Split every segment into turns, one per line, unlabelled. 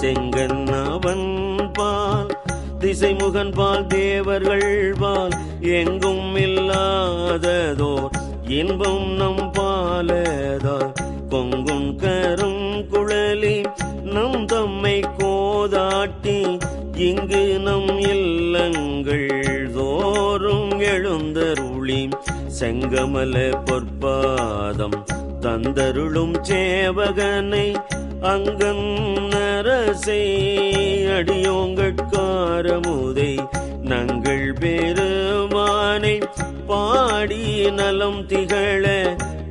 செங்கன் அவன் பால் திசைமுகன் பால் தேவர்கள் பால் எங்கும் இல்லாததோர் இன்பம் நம் பாலதால் கொங்குன் கரும் குழலி நம் தம்மை கோதாட்டி இங்கு நம் இல்லங்கள் தோறும் எழுந்தருளி செங்கமல பொற்பாதம் தந்தருளும் சேவகனை அங்கன் அரசை அடியோங்கட்காரமுதை நங்கள் பெருமானை பாடி நலம் திகழ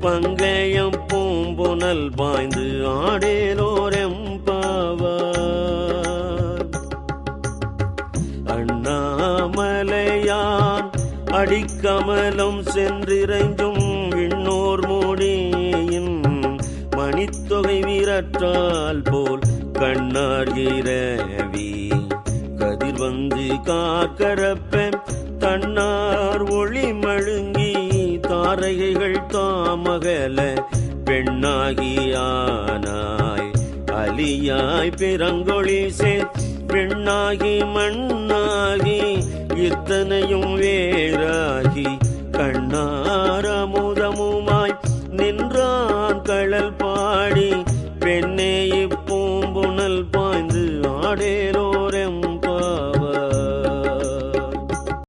பங்கயம் பூம்புனல் பாய்ந்து ஆடேலோரெம்பாவார். அண்ணாமலையான் அடிக்கமலம் சென்றிறைஞ்சும் விண்ணோர் மூடியின் மணித்தொகை வீரற்றால் போல் கண்ணார் இரவி கதிர் வந்து காக்கரப்ப தன்னார் ஒளி மழுங்கி தாரகைகள் தாமகல பெண்ணாகியானாய் அலியாய் பிறங்கொழி சேர் பெண்ணாகி மண்ணாகி இத்தனையும் வேறாகி கண்ணாரமுதமுமாய் நின்றான் கழல் பாடி